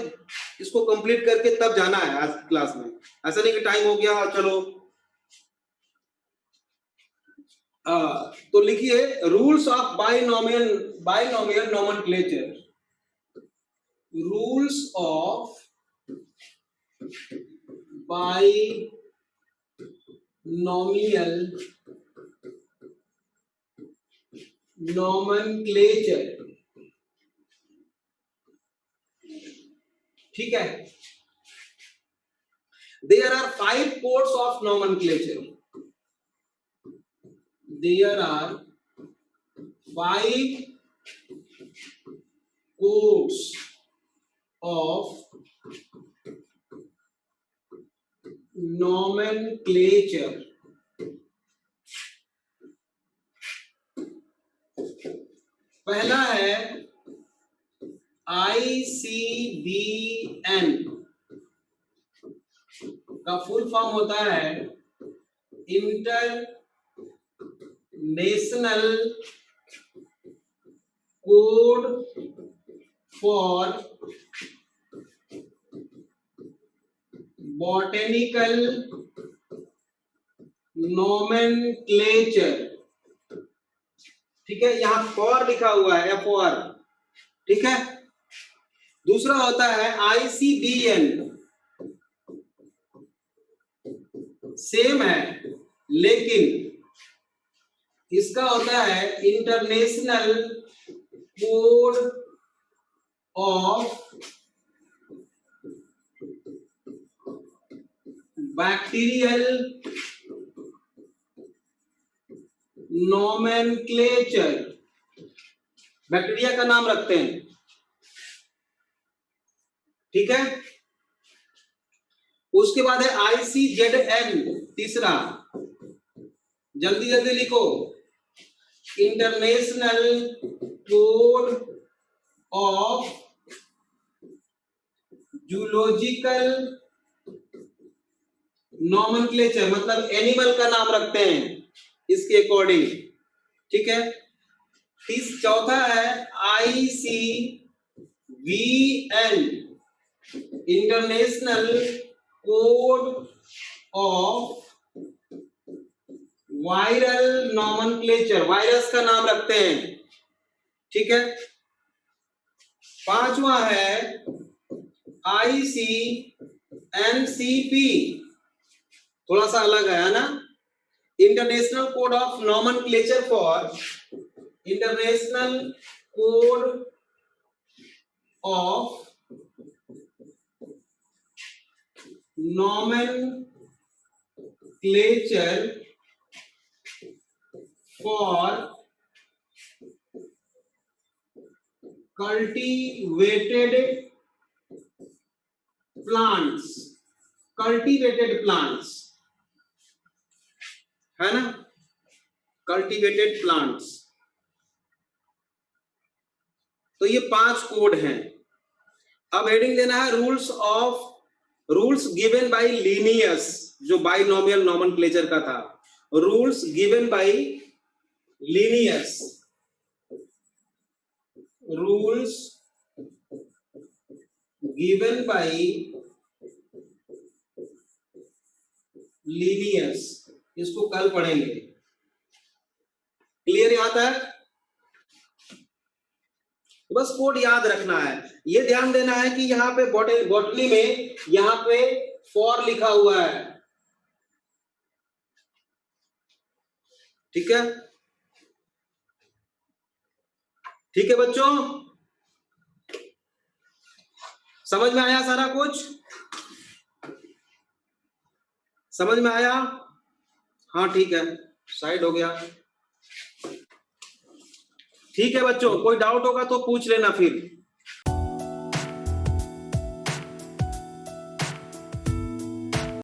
इसको कंप्लीट करके तब जाना है आज की क्लास में। ऐसा नहीं कि टाइम हो गया चलो। तो लिखिए rules of binomial nomenclature. Rules of binomial nomenclature, ठीक है। There are 5 codes of nomenclature. There are 5 codes of nomenclature. पहला है ICBN, का फुल फॉर्म होता है international code for botanical nomenclature, ठीक है। यहां फॉर लिखा हुआ है, FOR, ठीक है। दूसरा होता है ICBN, सेम है लेकिन इसका होता है international code of bacterial nomenclature. Bacteria का नाम रखते हैं, ठीक है। उसके बाद है ICZN, तीसरा, जल्दी जल्दी लिखो, international code of zoological nomenclature, मतलब एनिमल का नाम रखते हैं इसके अकॉर्डिंग, ठीक है। चौथा है ICVN, international code of viral nomenclature, virus का नाम रखते हैं, ठीक है। पांचवा है ICNCP, थोड़ा सा अलग है ना, international code of nomenclature for, international code of nomenclature nomenclature for cultivated plants, है ना, कल्टीवेटेड प्लांट्स। तो ये 5 कोड हैं। अब हेडिंग देना है रूल्स गिवन बाय लीनियस, जो बाइनोमियल नोमेनक्लेचर का था। Rules given by Linnaeus, rules given by Linnaeus, इसको कल पढ़ेंगे। क्लियर यहां तक? बस कोड याद रखना है। ये ध्यान देना है कि यहाँ पे बॉटनी में यहाँ पे फॉर लिखा हुआ है, ठीक है? ठीक है बच्चों, समझ में आया सारा कुछ? समझ में आया? हाँ ठीक है, साइड हो गया। ठीक है बच्चों, कोई डाउट होगा तो पूछ लेना फिर।